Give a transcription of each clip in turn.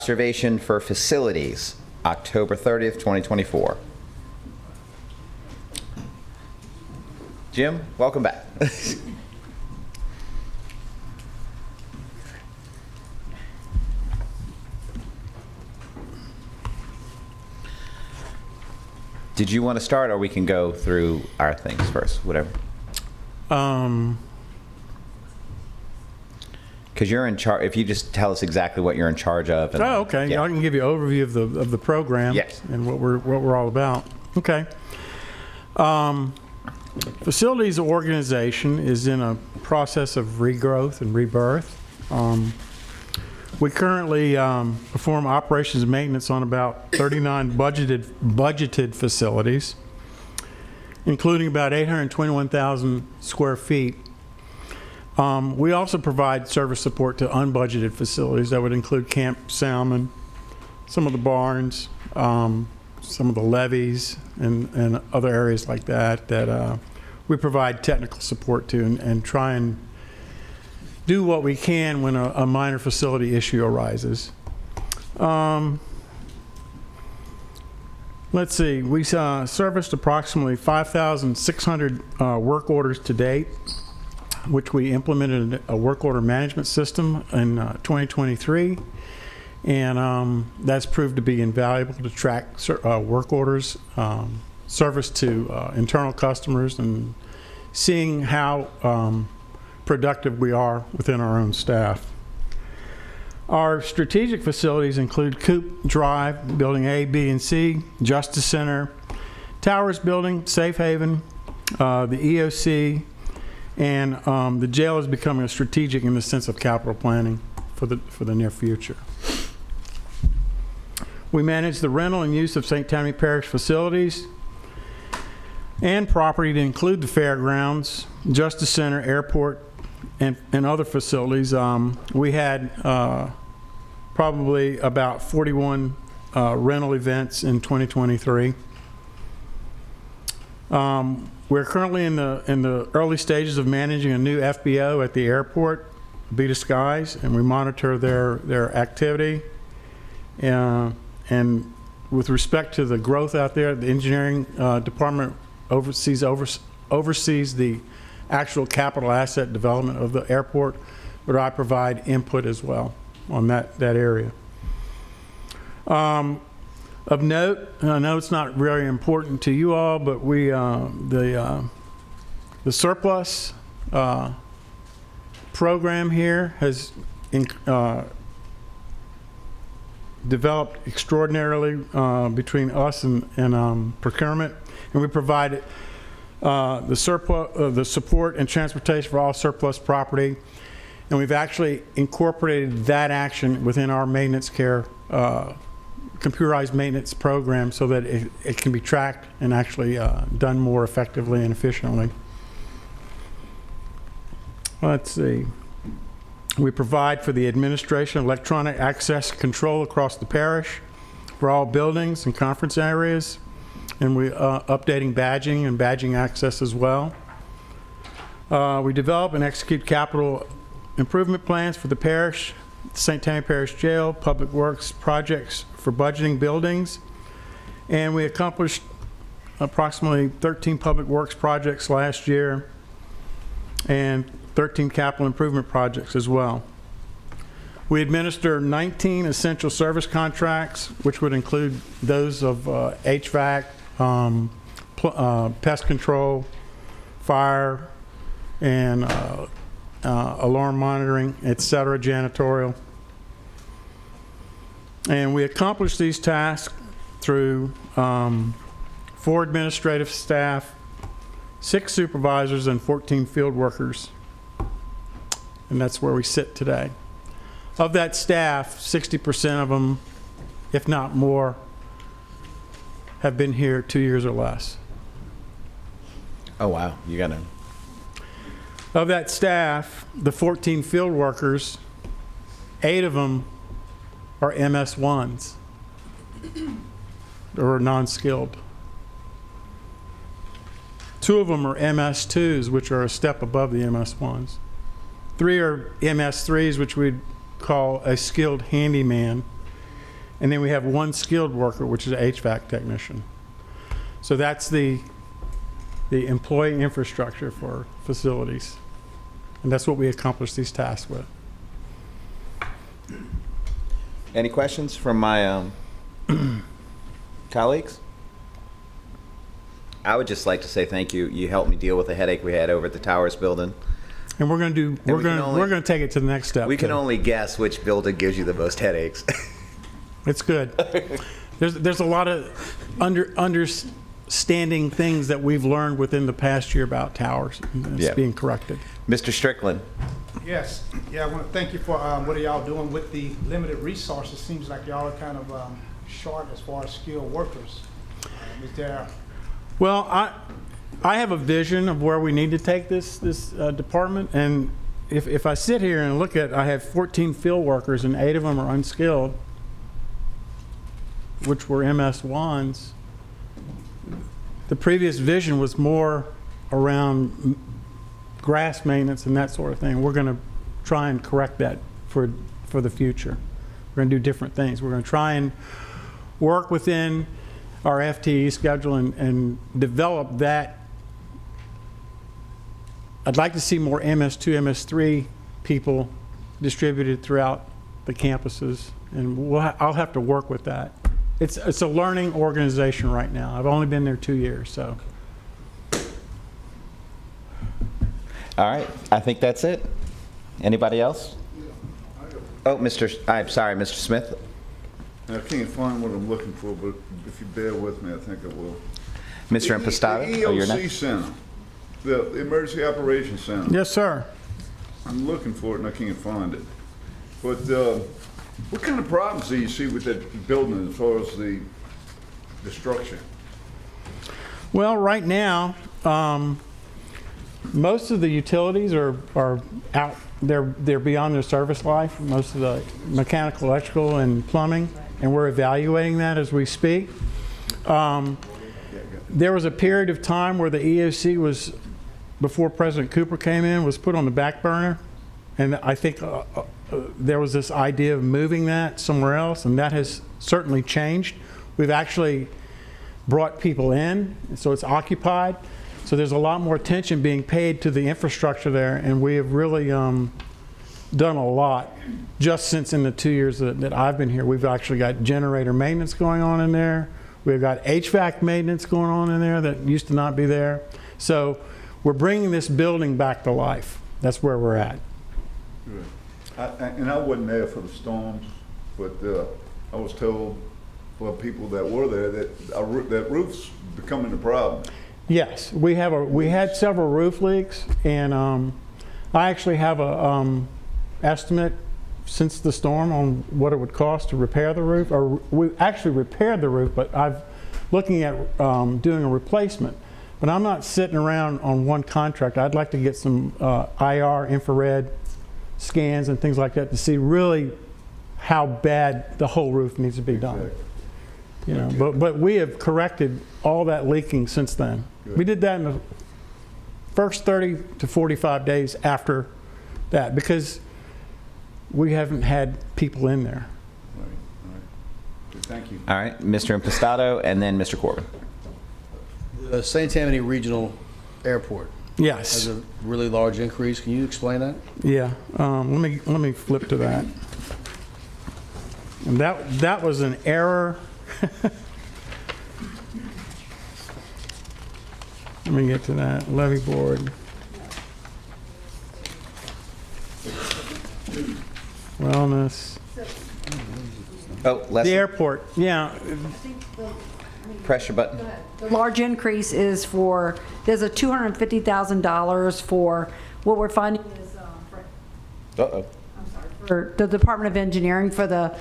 Reservation for facilities, October 30th, 2024. Jim, welcome back. Did you want to start, or we can go through our things first, whatever? Because you're in charge. If you just tell us exactly what you're in charge of. And, okay. Yeah. I can give you an overview of the program. Yes. And what we're all about. Okay. Facilities organization is in a process of regrowth and rebirth. We currently perform operations and maintenance on about 39 budgeted facilities, including about 821,000 square feet. We also provide service support to unbudgeted facilities. That would include Camp Salmon, some of the barns, some of the levees, and other areas like that we provide technical support to and try and do what we can when a minor facility issue arises. Let's see, we serviced approximately 5,600 work orders to date, which we implemented a work order management system in 2023, and that's proved to be invaluable to track work orders, service to internal customers, and seeing how productive we are within our own staff. Our strategic facilities include Coop Drive, Building A, B, and C, Justice Center, Towers Building, Safe Haven, the EOC, and the jail is becoming a strategic in the sense of capital planning for the near future. We manage the rental and use of St. Tammany Parish facilities and property to include the fairgrounds, Justice Center, airport, and other facilities. We had probably about 41 rental events in 2023. We're currently in the early stages of managing a new FBO at the airport, Beta Skies, and we monitor their activity. And with respect to the growth out there, the engineering department oversees the actual capital asset development of the airport, but I provide input as well on that area. Of note, I know it's not very important to you all, but we the surplus program here has developed extraordinarily between us and procurement, and we provide the support and transportation for all surplus property, and we've actually incorporated that action within our maintenance care computerized maintenance program so that it can be tracked and actually done more effectively and efficiently. Let's see. We provide for the administration of electronic access control across the parish for all buildings and conference areas, and we updating badging and badging access as well. We develop and execute capital improvement plans for the parish, St. Tammany Parish Jail, Public Works projects for budgeting buildings, and we accomplished approximately 13 Public Works projects last year and 13 capital improvement projects as well. We administer 19 essential service contracts, which would include those of HVAC, pest control, fire, and alarm monitoring, etc., janitorial. And we accomplish these tasks through 4 administrative staff, 6 supervisors, and 14 field workers. And that's where we sit today. Of that staff, 60% of them, if not more, have been here 2 years or less. Oh, wow. You got to. Of that staff, the 14 field workers, 8 of them are MS1s or non-skilled. 2 of them are MS2s, which are a step above the MS1s. 3 are MS3s, which we'd call a skilled handyman. And then we have one skilled worker, which is an HVAC technician. So that's the employee infrastructure for facilities. And that's what we accomplish these tasks with. Any questions from my colleagues? I would just like to say thank you. You helped me deal with the headache we had over at the Towers building. And we're going to we're going to take it to the next step. We can only guess which building gives you the most headaches. It's good. There's a lot of understanding things that we've learned within the past year about towers. And it's being corrected. Mr. Strickland. Yes. Yeah, I want to thank you for what are y'all doing with the limited resources. Seems like y'all are kind of short as far as skilled workers. Is there? Well, I have a vision of where we need to take this department, and if I sit here and look at, I have 14 field workers and 8 of them are unskilled, which were MS1s. The previous vision was more around grass maintenance and that sort of thing. We're going to try and correct that for the future. We're going to do different things. We're going to try and work within our FTE schedule and develop that. I'd like to see more MS2, MS3 people distributed throughout the campuses, and I'll have to work with that. It's a learning organization right now. I've only been there 2 years, so. All right, I think that's it. Anybody else? Oh, I'm sorry, Mr. Smith. I can't find what I'm looking for, but if you bear with me, I think I will. Mr. Impostado, The oh, you're EOC next. Center, the Emergency Operations Center. Yes, sir. I'm looking for it and I can't find it. But what kind of problems do you see with that building as far as the structure? Well, right now, most of the utilities are out. They're beyond their service life. Most of the mechanical, electrical, and plumbing, and we're evaluating that as we speak. There was a period of time where the EOC was, before President Cooper came in, was put on the back burner, and I think there was this idea of moving that somewhere else, and that has certainly changed. We've actually brought people in, so it's occupied. So there's a lot more attention being paid to the infrastructure there, and we have really done a lot just since in the 2 years that I've been here. We've actually got generator maintenance going on in there. We've got HVAC maintenance going on in there that used to not be there. So we're bringing this building back to life. That's where we're at. Good. And I wasn't there for the storms, but I was told by people that were there that roof's becoming a problem. Yes, we had several roof leaks, and I actually have a estimate since the storm on what it would cost to repair the roof. Or we actually repaired the roof, but I'm looking at doing a replacement. But I'm not sitting around on one contract. I'd like to get some IR infrared scans and things like that to see really how bad the whole roof needs to be done. Exactly. You know, but we have corrected all that leaking since then. Good. We did that in the first 30 to 45 days after that because we haven't had people in there. Right, right. Good, thank you. All right, Mr. Impostado, and then Mr. Corbin. The St. Tammany Regional Airport Yes. has a really large increase. Can you explain that? Yeah. Let me flip to that. And that was an error. Let me get to that. Levy board. Wellness. Oh, The Leslie, airport. Yeah. press your button. The large increase is for, there's a $250,000 for, what we're finding is, Uh-oh. for the Department of Engineering for the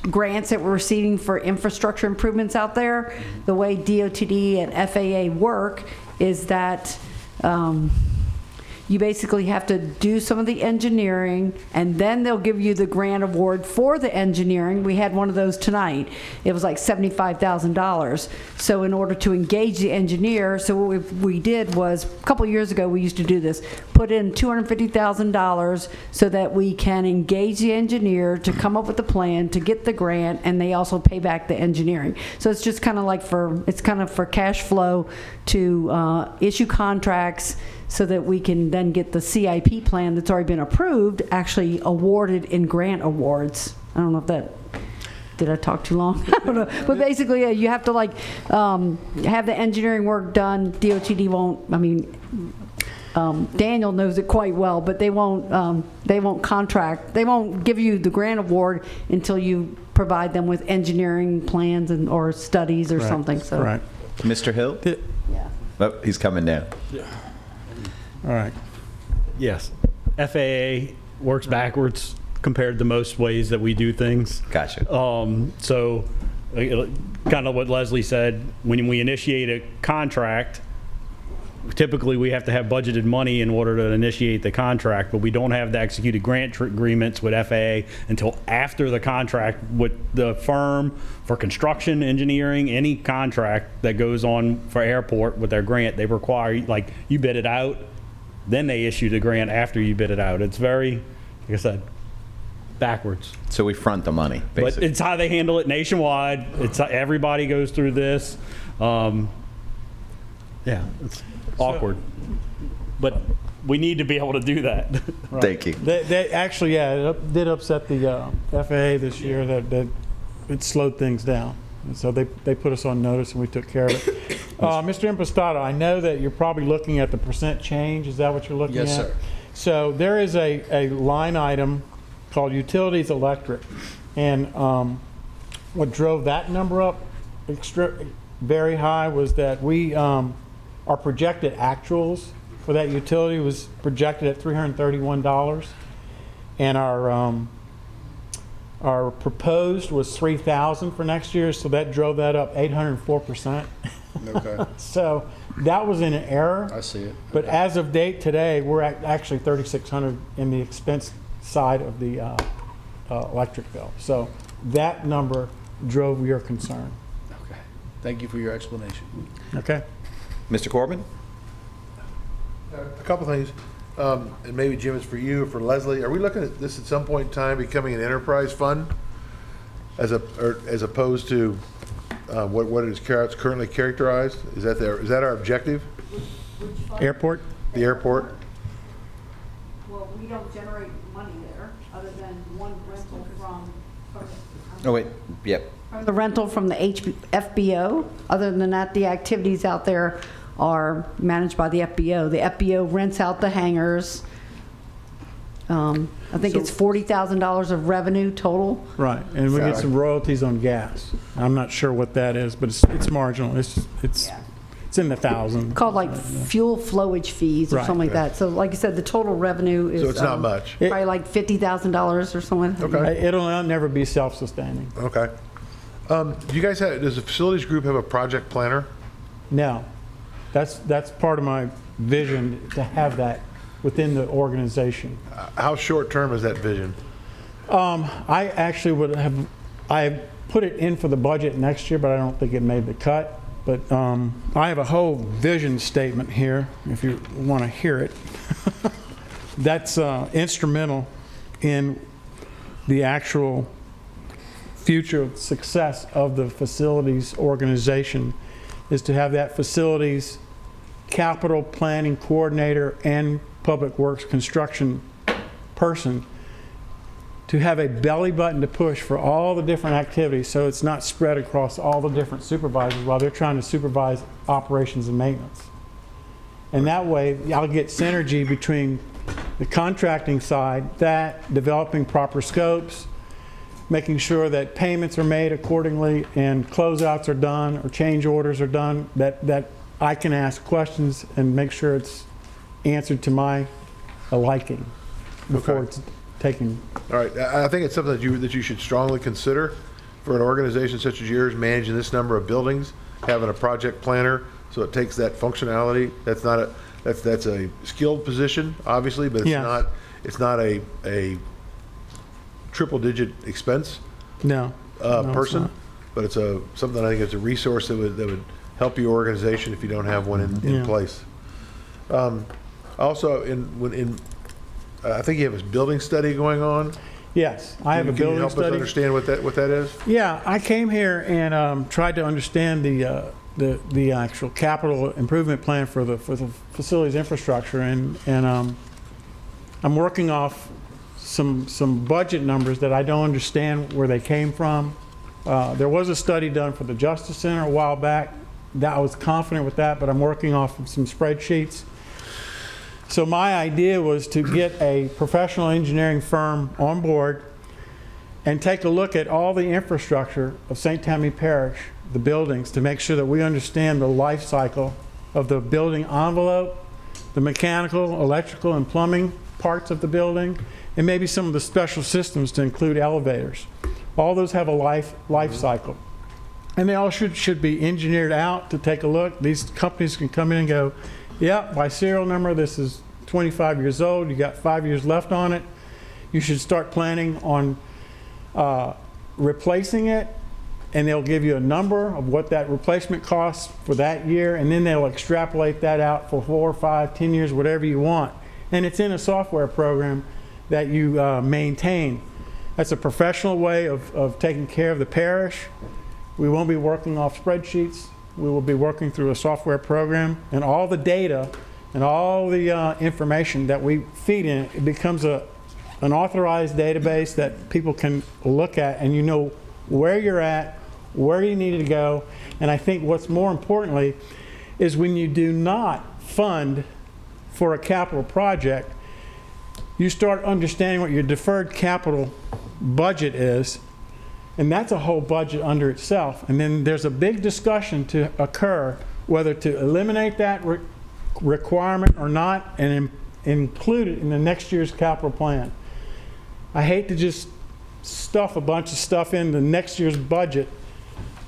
grants that we're receiving for infrastructure improvements out there. The way DOTD and FAA work is that you basically have to do some of the engineering, and then they'll give you the grant award for the engineering. We had one of those tonight. It was like $75,000. So in order to engage the engineer, so what we did was, a couple years ago, we used to do this, put in $250,000 so that we can engage the engineer to come up with the plan, to get the grant, and they also pay back the engineering. So it's just kind of like it's kind of for cash flow to issue contracts so that we can then get the CIP plan that's already been approved actually awarded in grant awards. I don't know if that, did I talk too long? I don't know. But basically, you have to like have the engineering work done. DOTD won't, I mean, Daniel knows it quite well, but they won't contract, they won't give you the grant award until you provide them with engineering plans and or studies or something. So. Right. Mr. Hill? Yeah. Oh, he's coming now. All right. Yes. FAA works backwards compared to most ways that we do things. Gotcha. So kind of what Leslie said, when we initiate a contract, typically we have to have budgeted money in order to initiate the contract, but we don't have the executed grant agreements with FAA until after the contract with the firm for construction, engineering, any contract that goes on for airport with their grant. They require, like, you bid it out, then they issue the grant after you bid it out. It's very, like I said, backwards. So we front the money, But basically. it's how they handle it nationwide. It's everybody goes through this. Yeah, it's awkward. But we need to be able to do that. Thank you. They actually, yeah, it did upset the FAA this year that it slowed things down. And so they put us on notice and we took care of it. Mr. Impastato, I know that you're probably looking at the percent change. Is that what you're looking at? Yes, sir. So there is a line item called utilities electric. And what drove that number up very high was that we, our projected actuals for that utility was projected at $331. And our proposed was $3,000 for next year, so that drove that up 804%. Okay. So that was in an error. I see it. But as of date today, we're at actually $3,600 in the expense side of the electric bill. So that number drove your concern. Okay. Thank you for your explanation. Okay. Mr. Corbin? A couple things, and maybe Jim is for you or for Leslie. Are we looking at this at some point in time becoming an enterprise fund, as opposed to what it is currently characterized? Is that our objective? Airport? The airport? Well, we don't generate money there, other than one rental from Oh, wait. Yep. the rental from the FBO. Other than that, the activities out there are managed by the FBO. The FBO rents out the hangars. I think it's $40,000 of revenue total. Right, and we get some royalties on gas. I'm not sure what that is, but it's marginal. It's in the thousands. Called like fuel flowage fees or Right. something like that. So like I said, the total revenue is. So it's not much. Probably like $50,000 or something. Okay. It'll never be self-sustaining. Okay. Do you guys does the facilities group have a project planner? No, that's part of my vision, to have that within the organization. How short-term is that vision? I actually I put it in for the budget next year, but I don't think it made the cut. But I have a whole vision statement here, if you want to hear it. That's instrumental in the actual future success of the facilities organization, is to have that facilities capital planning coordinator and public works construction person to have a belly button to push for all the different activities, so it's not spread across all the different supervisors while they're trying to supervise operations and maintenance. And that way, I'll get synergy between the contracting side, that developing proper scopes, making sure that payments are made accordingly and closeouts are done or change orders are done, that I can ask questions and make sure it's answered to my liking before Okay. it's taken. All right, I think it's something that you should strongly consider for an organization such as yours, managing this number of buildings, having a project planner, so it takes that functionality. That's not That's a skilled position, obviously, but Yes. it's not a triple-digit expense No. No, it's person, not. but it's something I think it's a resource that would help your organization if you don't have one in Yeah. place. Also, I think you have a building study going on. Yes, I have a Can you building help us study. understand what that is? Yeah, I came here and tried to understand the actual capital improvement plan for the facilities infrastructure, and I'm working off some budget numbers that I don't understand where they came from. There was a study done for the Justice Center a while back. That I was confident with that, but I'm working off of some spreadsheets. So my idea was to get a professional engineering firm on board and take a look at all the infrastructure of St. Tammany Parish, the buildings, to make sure that we understand the life cycle of the building envelope, the mechanical, electrical, and plumbing parts of the building, and maybe some of the special systems to include elevators. All those have a life cycle. And they all should be engineered out to take a look. These companies can come in and go, yeah, by serial number, this is 25 years old. You got 5 years left on it. You should start planning on replacing it, and they'll give you a number of what that replacement costs for that year, and then they'll extrapolate that out for 4, 5, 10 years, whatever you want. And it's in a software program that you maintain. That's a professional way of taking care of the parish. We won't be working off spreadsheets. We will be working through a software program, and all the data and all the information that we feed in, it becomes an authorized database that people can look at, and you know where you're at, where you need to go. And I think what's more importantly is when you do not fund for a capital project, you start understanding what your deferred capital budget is, and that's a whole budget under itself. And then there's a big discussion to occur whether to eliminate that requirement or not and include it in the next year's capital plan. I hate to just stuff a bunch of stuff into next year's budget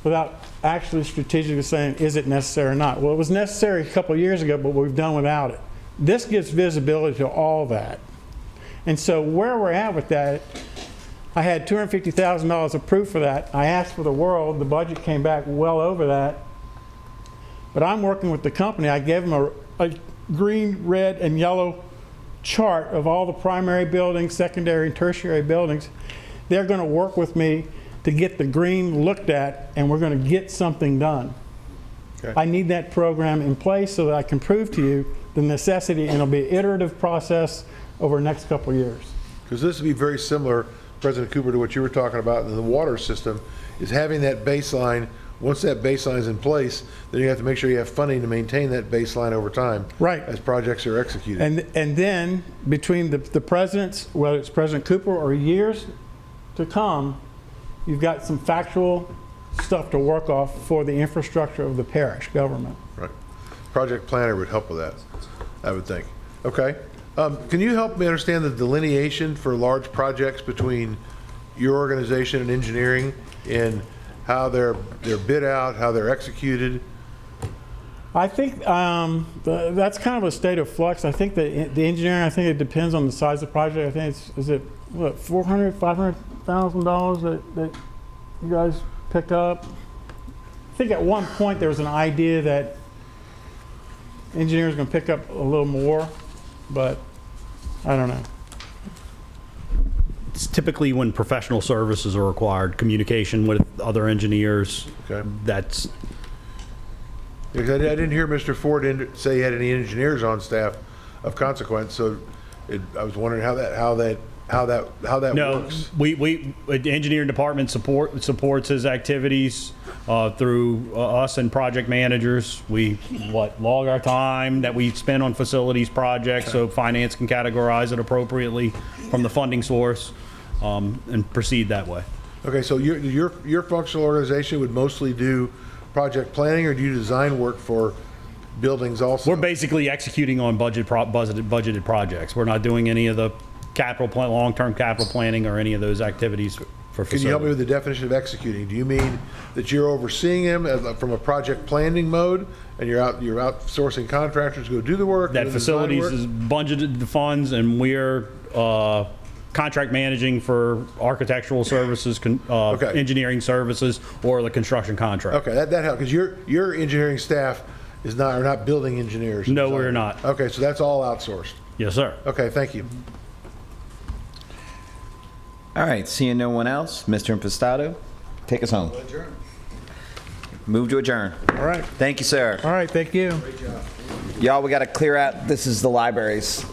without actually strategically saying, is it necessary or not? Well, it was necessary a couple of years ago, but we've done without it. This gives visibility to all that. And so where we're at with that, I had $250,000 approved for that. I asked for the world. The budget came back well over that. But I'm working with the company. I gave them a green, red, and yellow chart of all the primary buildings, secondary and tertiary buildings. They're going to work with me to get the green looked at, and we're going to get something done. Okay. I need that program in place so that I can prove to you the necessity, and it'll be an iterative process over the next couple of years. Because this would be very similar, President Cooper, to what you were talking about in the water system, is having that baseline. Once that baseline is in place, then you have to make sure you have funding to maintain that baseline over time. Right. As projects are executed. And then between the presidents, whether it's President Cooper or years to come, you've got some factual stuff to work off for the infrastructure of the parish government. Right. Project planner would help with that, I would think. Okay. Can you help me understand the delineation for large projects between your organization and engineering and how they're bid out, how they're executed? I think that's kind of a state of flux. I think that the engineering, I think it depends on the size of the project. I think is it what, $400,000, $500,000 that you guys pick up? I think at one point there was an idea that engineers are going to pick up a little more, but I don't know. It's typically when professional services are required, communication with other engineers. Okay. That's, Because I didn't hear Mr. Ford say he had any engineers on staff of consequence, so I was wondering how that no, works. the engineering department supports his activities through us and project managers. We log our time that we spend on facilities projects so finance can categorize it appropriately from the funding source and proceed that way. Okay, so your functional organization would mostly do project planning, or do you design work for buildings also? We're basically executing on budgeted projects. We're not doing any of the long-term capital planning or any of those activities for Can you help me facilities. with the definition of executing? Do you mean that you're overseeing them from a project planning mode, and you're outsourcing contractors to go do the work? That do the design facilities work? is budgeted the funds, and we're contract managing for architectural services, Okay. engineering services, or the construction contract. Okay, that helps, because your engineering staff are not building engineers. No, Design. we're not. Okay, so that's all outsourced. Yes, sir. Okay, thank you. All right, seeing no one else, Mr. Impastato, take us home. Move to adjourn. All right. Thank you, sir. All right, thank you. Y'all, we got to clear out, this is the libraries.